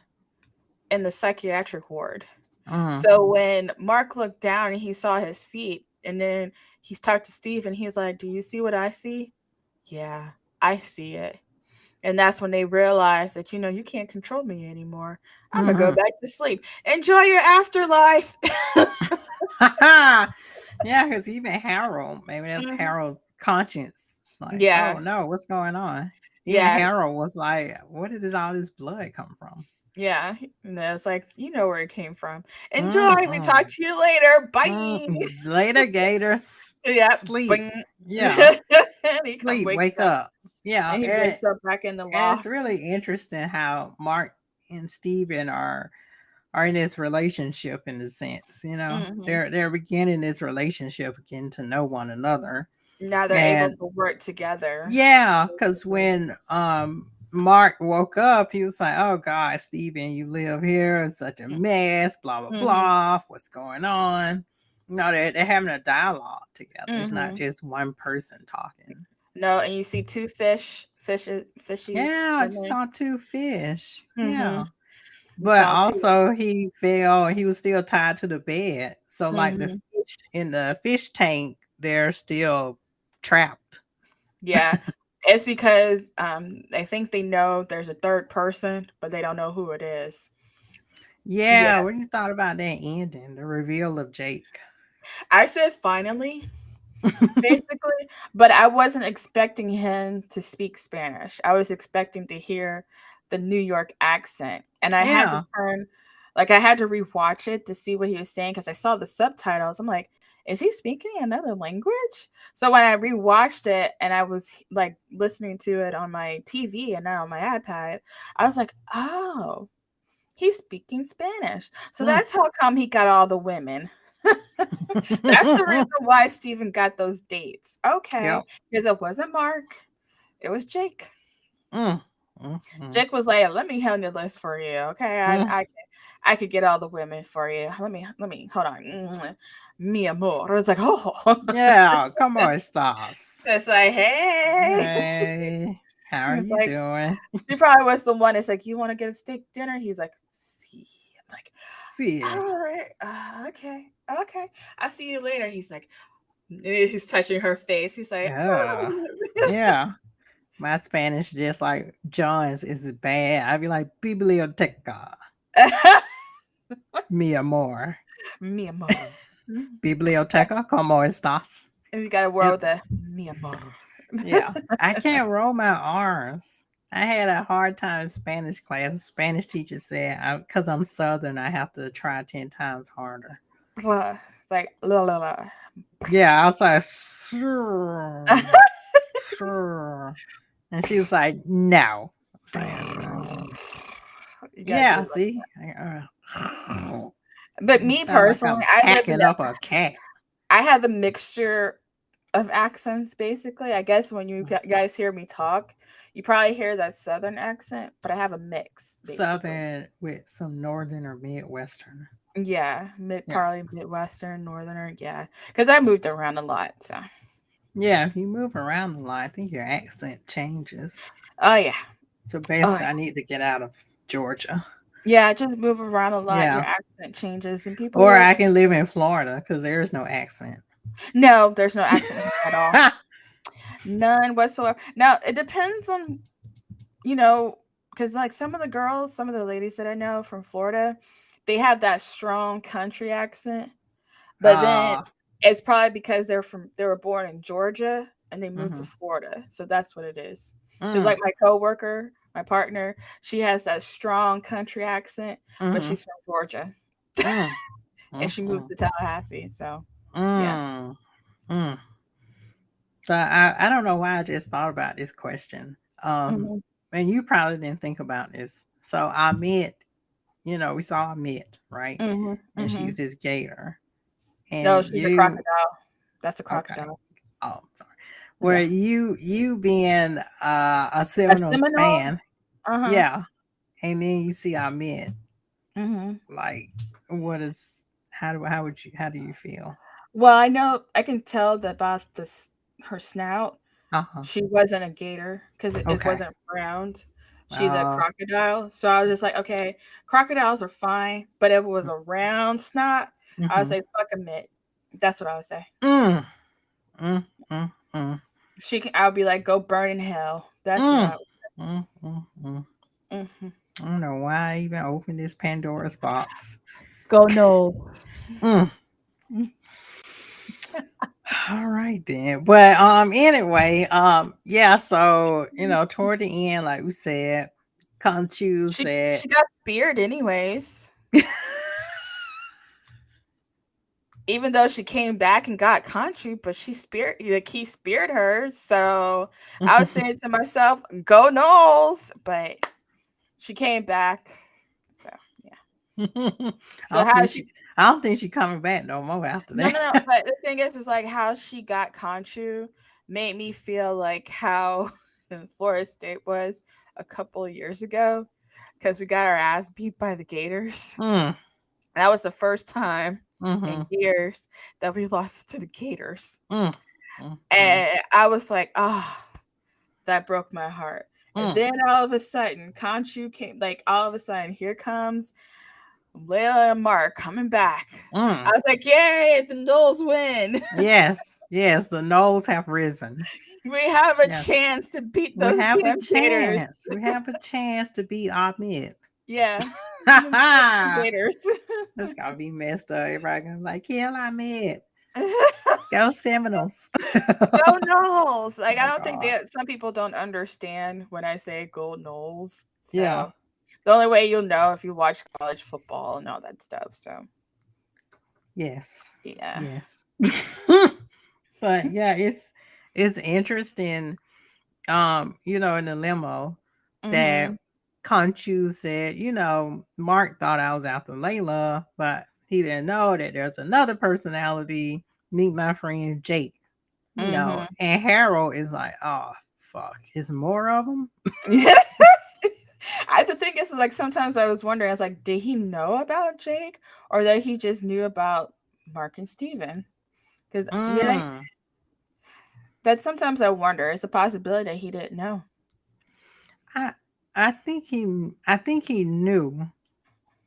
psychiatric ward. Mm-hmm. So when Mark looked down and he saw his feet, and then he's talked to Steve and he's like, "Do you see what I see?" Yeah, I see it. And that's when they realize that, you can't control me anymore. I'm gonna go Mm-hmm. back to sleep. Enjoy your afterlife. Yeah, because even Harold, maybe that's Mhm. Harold's conscience. Like, oh Yeah, no, what's going on? Even yeah, Harold was like, where did all this blood come from? yeah. And it's like, you know where it came from. Enjoy. We talk Mm-mm. to you later. Bye. Later, Gators. Yeah. Sleep. Bing. Yeah. And he come Sleep. wakes Wake up. up. Yeah. And he And, wakes up back in the and it's loft. really interesting how Mark and Steven are in this relationship in a sense. Hmm. They're beginning this relationship again to know one another. Now they're able And to work together. yeah, because when Mark woke up, he was like, "Oh God, Steven, you live here. It's such a mess. Blah blah Mm-hmm. blah. What's going on?" No, they're having a dialogue together. It's not Mm-hmm. just one person talking. No, and you see two fishies Yeah, I just swimming. saw two fish. Mm-hmm. Yeah, You but saw two. also he fell. He was still tied to the bed. So like the Mm-hmm. fish in the fish tank, they're still trapped. Yeah. It's because I think they know there's a third person, but they don't know who it is. Yeah, Yeah. what do you thought about that ending, the reveal of Jake? I said finally, basically, but I wasn't expecting him to speak Spanish. I was expecting to hear the New York accent. And I had to Yeah. turn, like, I had to rewatch it to see what he was saying because I saw the subtitles. I'm like, is he speaking another language? So when I rewatched it and I was like listening to it on my TV and not on my iPad, I was like, oh, he's speaking Spanish. So Mm. that's how come he got all the women. That's the reason why Steven got those dates. Okay. Yep. Because it wasn't Mark, it was Jake. Mm. Mm. Mm. Jake was like, let me handle this for you. Okay. Mm. I could get all the women for you. Let me hold on. Mi amor. It's like, oh. Yeah, come on, Stas. It's like, hey. Hey, how are It's you like, doing? she probably was the one that's like, you want to get a steak dinner? He's like, see. I'm like, See. all right. Okay. Okay. I'll see you later. He's like, he's touching her face. He's like, Yeah. Yeah. My Spanish, just like John's, is bad. I'd be like, biblioteca, mi amor. mi amor. Biblioteca, ¿cómo estás? And you got to It, roll the mi amor. yeah. I can't roll my R's. I had a hard time in Spanish class. The Spanish teacher said, because I'm Southern, I have to try 10 times harder. Like, la la la. Yeah, I was like, sure, sure. And she was like, no. I was like, okay. You got to do Yeah, it like see? But You me sound like personally, I'm I live in packing up a cat. I have a mixture of accents basically. I guess when you guys hear me talk, you probably hear that southern accent, but I have a mix basically. Southern with some northern or midwestern. Yeah, Yeah. probably midwestern, northerner, yeah. Cuz I moved around a lot, so. Yeah, if you move around a lot, I think your accent changes. Oh yeah. So Oh basically, yeah. I need to get out of Georgia. Yeah, just move around a lot, your Yeah. accent changes and people Or will I can live in Florida because there is no accent. no, there's no accent at all. None whatsoever. Now, it depends on, you know, because like some of the girls, some of the ladies that I know from Florida, they have that strong country accent. But then uh, it's probably because they were born in Georgia and they moved to mm-hmm, Florida. So that's what it is. Because mm, like my coworker, my partner, she has that strong country accent, but mm-hmm, she's from Georgia mm, and she moved mm-hmm, to Tallahassee. So yeah. mm, mm. So I don't know why I just thought about this question. Hmm. And you probably didn't think about this. So Amit, we saw Amit, right? Hmm. And Hmm. she's this gator. No, And she's a you crocodile. That's a okay. crocodile. Oh, sorry. Where Yeah. you being a A Seminoles Seminole? fan, Uh-huh. yeah. And then you see Amit, Hmm. like what is how do you feel? Well, I know I can tell that about this her snout. Uh-huh. She wasn't a gator because it Okay. wasn't round. She's a Uh crocodile. So I was just like, okay, crocodiles are fine, but if it was a round snot, I would mm-hmm. say fuck a mitt. That's what I would say. Mm, mm, mm, mm. I would be like, go burn in hell. That's what Mm, I mm, mm, mm. would. Hmm. I don't know why I even opened this Pandora's box. Go no. Mm. All right then. But anyway, yeah, so toward the end, like we said, Conchu said She got speared anyways. Even though she came back and got country, but he speared her. So I was saying to myself, go Knowles, but she came back. So yeah. I So don't how think she I don't think she's coming back no more after no no no, that. but the thing is like how she got Conchu made me feel like how Florida State was a couple of years ago because we got our ass beat by the Gators. mm, That was the first time in mm-hmm, years that we lost to the Gators. mm, mm, mm, And I was like, "Ah, that broke my heart." And mm, then all of a sudden, Conchu came. Like all of a sudden, here comes Layla and Mark coming back. I mm. was like, "Yay! The Knowles win!" Yes. Yes, the knolls have risen. We have a Yes, chance to beat we those have a damn gators. chance. We have a chance to beat Ahmed. Yeah. Them freaking That's gators. gonna be messed up. Everybody gonna be like, kill Ahmed. Go Seminoles. Go Knowles. Like I Oh don't think God. that some people don't understand when I say go Knowles. Yeah. So the only way you'll know if you watch college football and all that stuff. So Yes. yeah. Yes. But yeah, it's interesting. In the limo that Mhm. Conchu said, Mark thought I was after Layla, but he didn't know that there's another personality. Meet my friend Jake. Mhm. And Harold is like, oh fuck, is more of them? Yeah. The thing is, like sometimes I was wondering, I was like, did he know about Jake, or that he just knew about Mark and Steven? Because yeah, Mm, that sometimes I wonder. It's a possibility that he didn't know. I I think he knew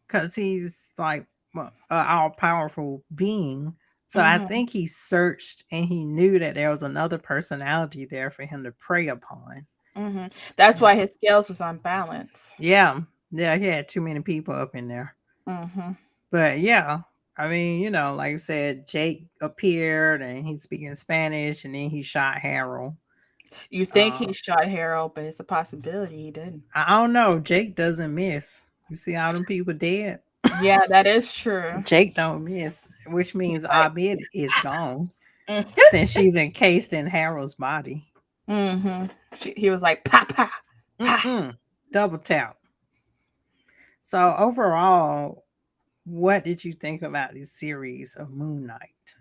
because he's like an all powerful being. So I Hmm. think he searched and he knew that there was another personality there for him to prey upon. Hmm. That's Yeah. why his scales was on balance. Yeah. Yeah, he had too many people up in there. Hmm. But yeah, I mean, like I said, Jake appeared and he's speaking Spanish and then he shot Harold. You think Uh, he shot Harold, but it's a possibility he didn't. I don't know. Jake doesn't miss. You see all them people dead? Yeah, that is true. Jake don't miss, which means Like, Abed is gone since she's encased in Harold's body. mm-hmm. He was like, pa pa pa. Mm-mm. Double tap. So overall, what did you think about this series of Moon Knight?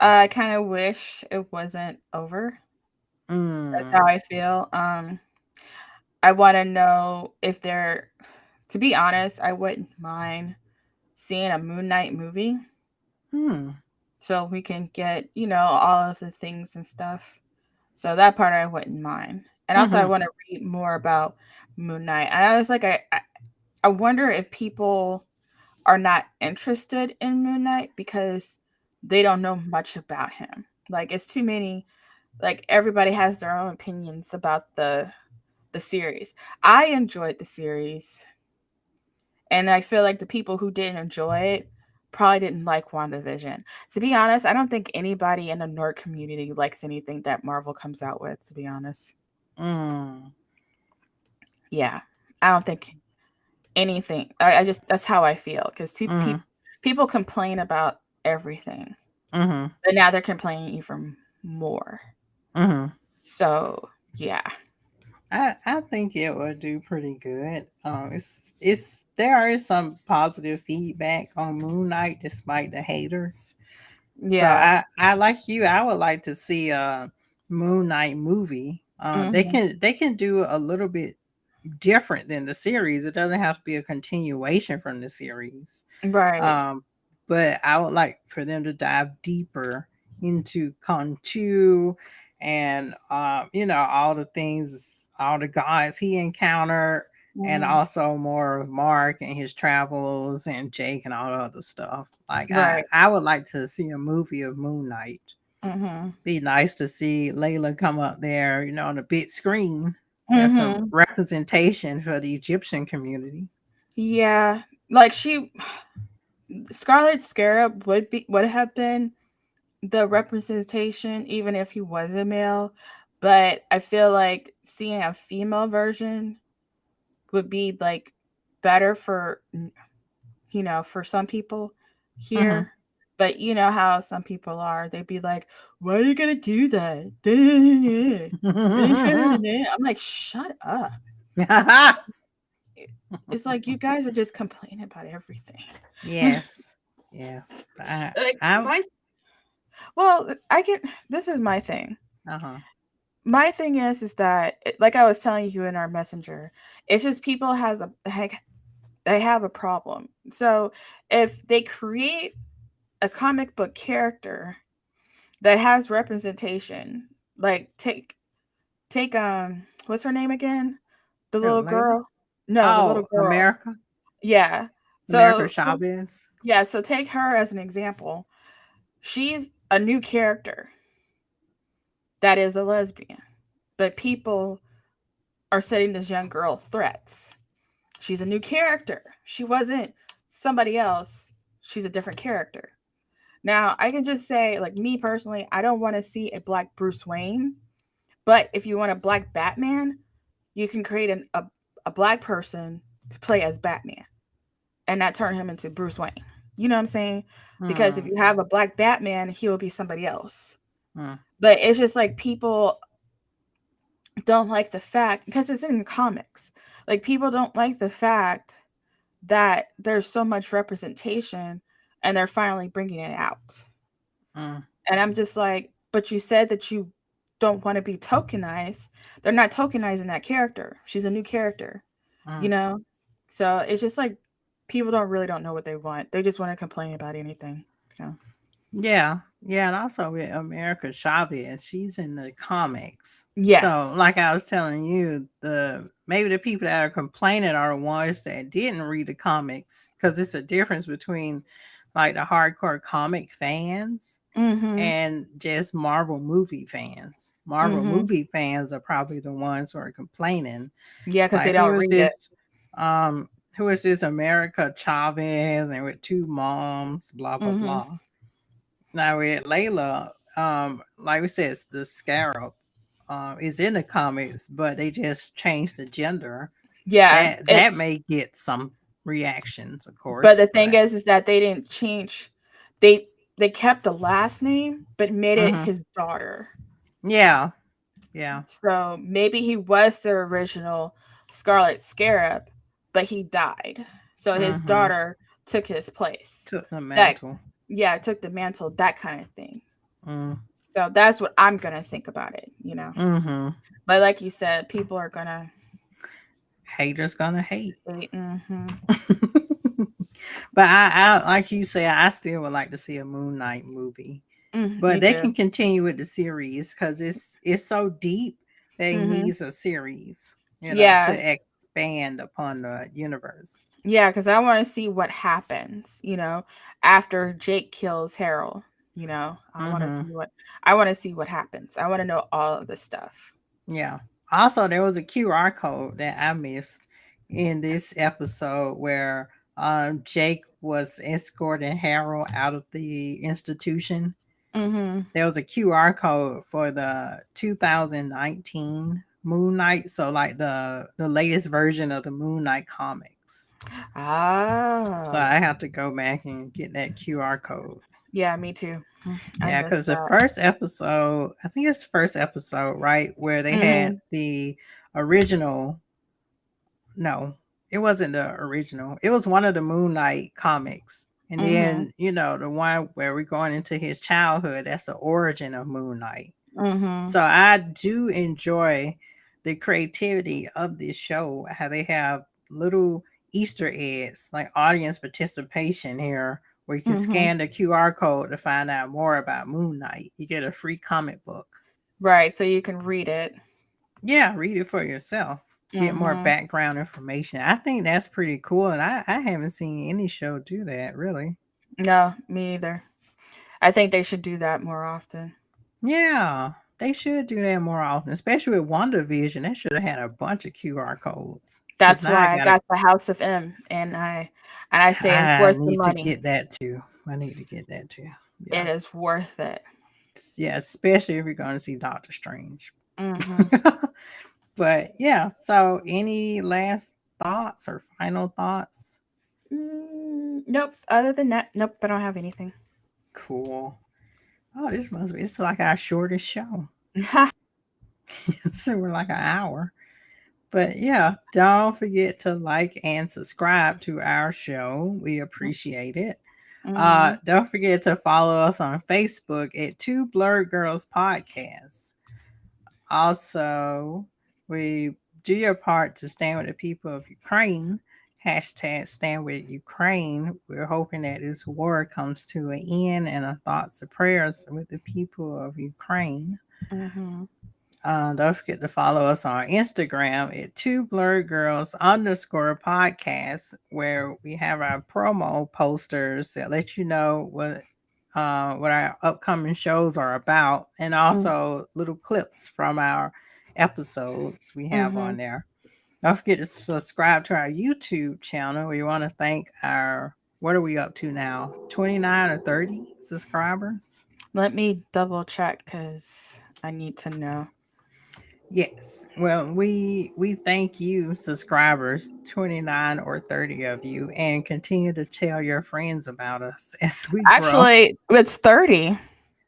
I kind of wish it wasn't over. That's Mm. how I feel. I want to know if they're. To be honest, I wouldn't mind seeing a Moon Knight movie, Hmm. so we can get all of the things and stuff. So that part I wouldn't mind. And also, I Mm-hmm. want to read more about Moon Knight. And I was like, I wonder if people are not interested in Moon Knight because they don't know much about him. Like it's too many. Like everybody has their own opinions about the series. I enjoyed the series, and I feel like the people who didn't enjoy it probably didn't like WandaVision. To be honest, I don't think anybody in the Nord community likes anything that Marvel comes out with, to be honest. Mm. Yeah. I don't think anything. I just that's how I feel because two Mm-hmm. people complain about everything, Mm-hmm. but now they're complaining even more. Mm-hmm. So yeah. I think it would do pretty good. It's there is some positive feedback on Moon Knight despite the haters. So Yeah. I like you. I would like to see a Moon Knight movie. They Hmm. can do a little bit different than the series. It doesn't have to be a continuation from the series. Right. Um, but I would like for them to dive deeper into Conchu and all the things, all the gods he encountered, and Hmm. also more of Mark and his travels and Jake and all the other stuff. Like I, Right. I would like to see a movie of Moon Knight. Hmm. Be nice to see Layla come up there, on the big screen. That's some Hmm. representation for the Egyptian community. Yeah. Like Scarlet Scarab would have been the representation even if he was a male, but I feel like seeing a female version would be like better for for some people Hmm. here. But you know how some people are, they'd be like, why are you gonna do that? I'm like, shut up. It's like you guys are just complaining about everything. Yes. Yes. Like I my well, I can this is my thing. uh-huh. My thing is that like I was telling you in our messenger, it's just people has a heck they have a problem. So if they create a comic book character that has representation, like take what's her name again? The Who, little Layla? girl? No, the little Oh, girl. America. Yeah. America So Chavez. yeah, so take her as an example. She's a new character. that is a lesbian. But people are setting this young girl threats. She's a new character. She wasn't somebody else. She's a different character. Now, I can just say, like me personally, I don't want to see a black Bruce Wayne. But if you want a black Batman, you can create a black person to play as Batman and not turn him into Bruce Wayne. You know what I'm saying? Because if Mm, you have a black Batman, he will be somebody else. mm, But it's just like people don't like the fact, because it's in the comics. Like people don't like the fact that there's so much representation and they're finally bringing it out. mm, And I'm just like, but you said that you don't want to be tokenized. They're not tokenizing that character. She's a new character, you mm. know? So it's just like people don't know what they want. They just want to complain about anything. So Yeah, yeah, and also with America Chavez, she's in the comics. So, yes. like I was telling you, the maybe the people that are complaining are the ones that didn't read the comics because it's a difference between like the hardcore comic fans Mm-hmm. and just Marvel movie fans. Marvel Mm-hmm. movie fans are probably the ones who are complaining. Yeah, because they Like, don't read it. um, who is this America Chavez and with two moms, blah blah Mm-hmm. blah. Now with Layla, like we said, the Scarab is in the comics, but they just changed the gender. Yeah. That may get some reactions, of But course, the thing but is that they didn't change. They they kept the last name, but made it hmm his daughter. yeah, yeah, So maybe he was the original Scarlet Scarab, but he died. So his hmm daughter took his place. took the That mantle. yeah, took the mantle, that kind of thing. Mm, So that's what I'm gonna think about it. mm-hmm. But like you said, people are gonna Haters gonna hate. say, mm-hmm. But I, like you say, I still would like to see a Moon Knight movie. Me But they too. can continue with the series because it's so deep that it Mm-hmm. needs a series, to Yeah, expand upon the universe. yeah, because I want to see what happens, after Jake kills Harold. Hmm I want to see what happens. I want to know all of this stuff. Yeah. Also, there was a QR code that I missed in this episode where Jake was escorting Harold out of the institution. Mm-hmm. There was a QR code for the 2019 Moon Knight, so like the latest version of the Moon Knight comics. So Ah, I have to go back and get that QR code. yeah, me too. I Yeah, missed because the that. first episode, I think it's the first episode, right, where they Mm-hmm. had the original. No, it wasn't the original. It was one of the Moon Knight comics. And Mm-hmm. then, the one where we're going into his childhood, that's the origin of Moon Knight. Mm-hmm. So I do enjoy the creativity of this show, how they have little Easter eggs, like audience participation here, where you can Mm-hmm. scan the QR code to find out more about Moon Knight. You get a free comic book. Right, so you can read it. Yeah, read it for yourself. Get more Mm-hmm. background information. I think that's pretty cool. And I haven't seen any show do that, really. No, me either. I think they should do that more often. Yeah, they should do that more often, especially with WandaVision. They should have had a bunch of QR codes. Because That's now I why I got to got the House of M, and I say it's I worth the need to money. get that too. I need to get that too. It Yeah. is worth it. Yeah, especially if you're going to see Doctor Strange. Mm-hmm. But yeah, so any last thoughts or final thoughts? Nope. Other than that, nope. I don't have anything. Cool. Oh, it's like our shortest show. So we're like an hour. But yeah, don't forget to like and subscribe to our show. We appreciate it. Mm-hmm. Don't forget to follow us on Facebook at Two Blurred Girls Podcast. Also, we do your part to stand with the people of Ukraine. Hashtag stand with Ukraine. We're hoping that this war comes to an end and our thoughts and prayers with the people of Ukraine. Mm-hmm. Don't forget to follow us on Instagram at Two Blurred Girls underscore podcast, where we have our promo posters that let you know what what our upcoming shows are about, and also little clips from our episodes we have Mm-hmm. on there. Don't forget to subscribe to our YouTube channel. We want to thank our, what are we up to now? 29 or 30 subscribers? Let me double check because I need to know. Yes. Well, we thank you, subscribers, 29 or 30 of you, and continue to tell your friends about us as we grow. Actually, it's 30.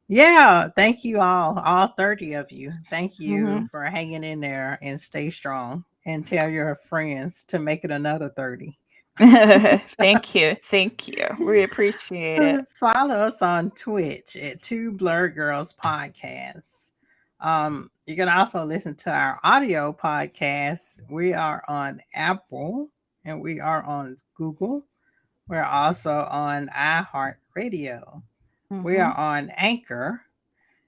Yeah, thank you all 30 of you. Thank you Mm-hmm. for hanging in there and stay strong and tell your friends to make it another 30. Thank you. Thank you. We appreciate it. Follow us on Twitch at Two Blurred Girls Podcasts. You can also listen to our audio podcasts. We are on Apple and we are on Google. We're also on iHeartRadio. We Mm-hmm. are on Anchor.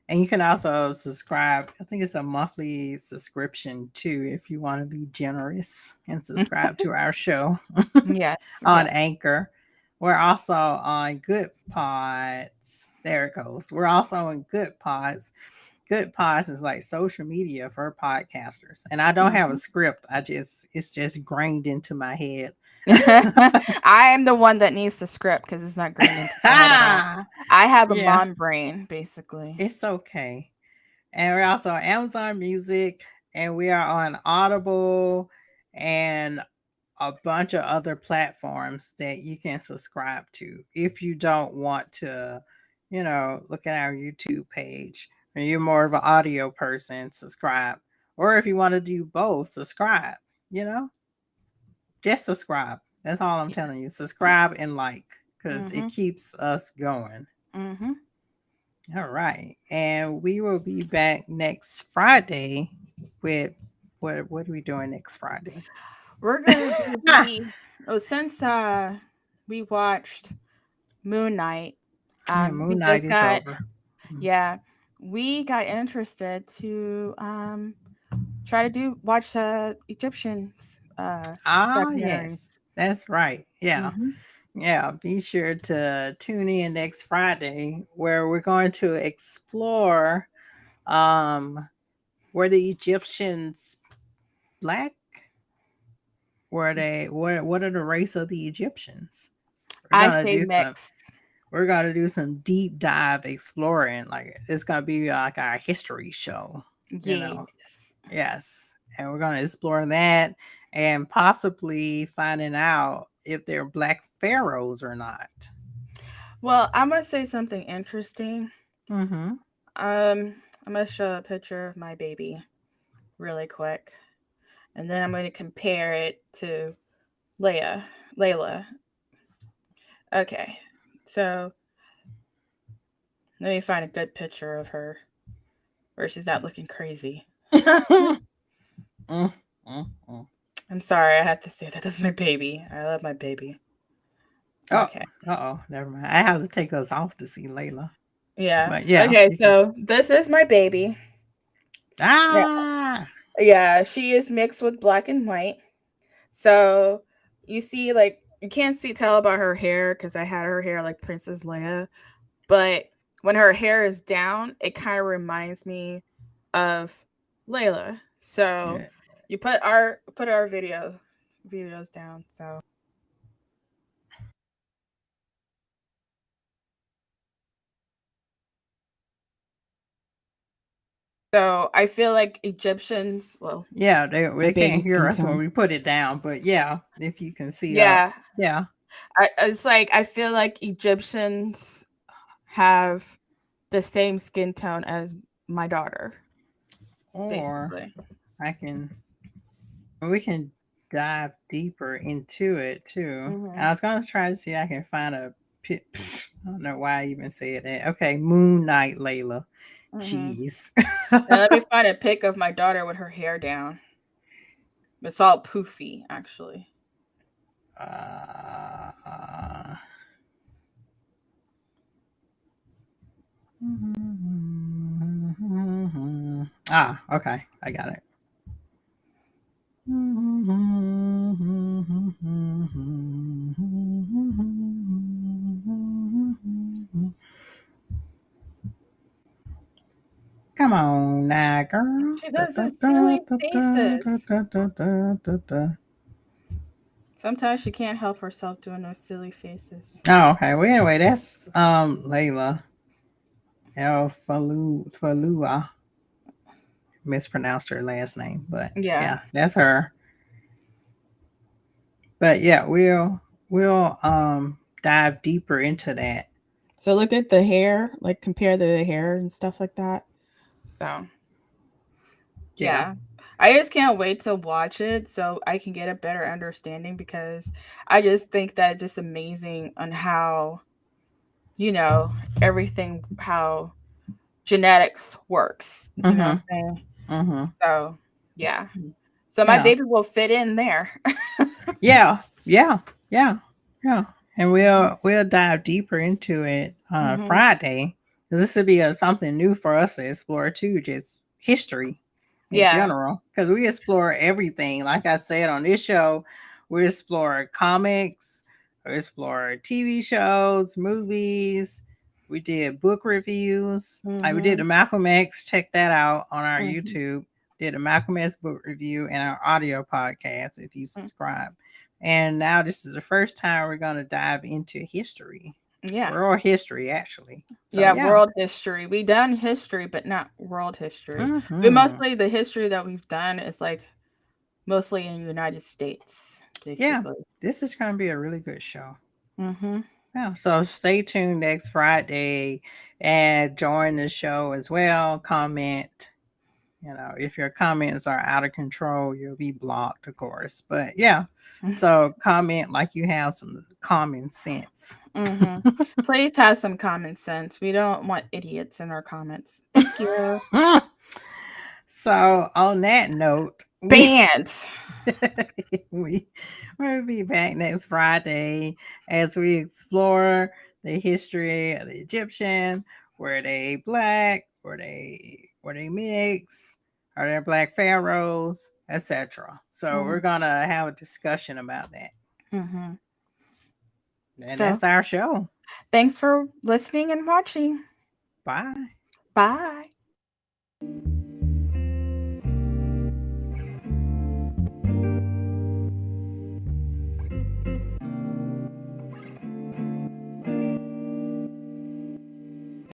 And you can also subscribe. I think it's a monthly subscription too, if you want to be generous and subscribe to our show Yes. on Yes. Anchor. We're also on Goodpods. There it goes. We're also on Goodpods. Goodpods is like social media for podcasters. And I don't have a Mm-hmm. script. It's just grained into my head. I am the one that needs the script because it's not grained into my head at all. I have a Yeah, mom brain, basically. it's okay. And we're also on Amazon Music, and we are on Audible and a bunch of other platforms that you can subscribe to if you don't want to, look at our YouTube page. Or you're more of an audio person, subscribe. Or if you want to do both, subscribe. You know, just subscribe. That's all I'm Yeah. telling you. Subscribe and like because it Mm-hmm. keeps us going. Mm-hmm. All right. And we will be back next Friday with what are we doing next Friday? We're gonna do we since we watched Moon Knight, Yeah, we Moon Knight just is got over. Mm. yeah, we got interested to try to do watch Egyptians Ah, documentaries. yes. That's right. Yeah. Mm-hmm. Yeah. Be sure to tune in next Friday where we're going to explore um were the Egyptians black? Were they what are the race of the Egyptians? We're I gonna say do some mixed. we're gonna do some deep dive exploring. Like it's gonna be like our history show, you know. Yes. Yes. And we're gonna explore that and possibly finding out if they're black pharaohs or not. Well, I'm gonna say something interesting. Mm-hmm. I'm gonna show a picture of my baby really quick, and then I'm gonna compare it to Leia, Layla. Okay, so let me find a good picture of her where she's not looking crazy. mm, mm, mm. I'm sorry, I have to say that. That's my baby. I love my baby. Oh, Okay. never mind. I have to take us off to see Layla. Yeah. But yeah, Okay, you can. so this is my baby. Yeah. Ah, Yeah, she is mixed with black and white. So you see, like, you can't tell about her hair because I had her hair like Princess Leia, but when her hair is down, it kind of reminds me of Layla. So yeah. you put our videos down. So I feel like Egyptians, well, Yeah, my they baby can't hear skin us when tone. we put it down, but yeah, if you can see up, Yeah, yeah. it's like I feel like Egyptians have the same skin tone as my daughter, Or basically. I can we can dive deeper into it too. Hmm. I was gonna try to see if I can find a pit. I don't know why I even said that. Okay, Moon Knight Layla. Hmm. Jeez. And let me find a pic of my daughter with her hair down. It's all poofy, actually. uh, okay, I got it. Come on now, girl. She Da, does da, this da, silly da, da, da, faces. da, da, da, da, da. Sometimes she can't help herself doing those silly faces. Oh, okay. Well, anyway, that's Layla El Falua. Mispronounced her last name, but Yeah. yeah, that's her. But yeah, we'll dive deeper into that. So look at the hair, like compare the hair and stuff like that. So Yeah. yeah. I just can't wait to watch it so I can get a better understanding because I just think that it's just amazing on how, you know, everything how genetics works. You know what Mhm. I'm saying? Mhm. So yeah. So my Yeah. baby will fit in there. Yeah. Yeah. Yeah. Yeah. And we'll dive deeper into it on Hmm. Friday. This would be something new for us to explore too, just history in Yeah. general. Because we explore everything. Like I said on this show, we explore comics, we explore TV shows, movies. We did book reviews. Like we did Hmm. the Malcolm X. Check that out on our Hmm. YouTube. Did a Malcolm X book review and our audio podcast if you subscribe. And now this is the first time we're going to dive into history, Yeah. world history, actually. So Yeah, yeah. world history. We done history, but not world history. We Hmm. mostly the history that we've done is like mostly in the United States, Yeah, basically. this is going to be a really good show. Hmm. Yeah, so stay tuned next Friday and join the show as well. Comment. If your comments are out of control, you'll be blocked, of course. But yeah, so comment like you have some common sense. Hmm. Please have some common sense. We don't want idiots in our comments. Thank you. So on that note, we Bands. we will be back next Friday as we explore the history of the Egyptian. Were they black? Were they mixed? Are there black pharaohs, etc.? So we're Hmm. gonna have a discussion about that, Hmm. and So that's our show. thanks for listening and watching. Bye. Bye.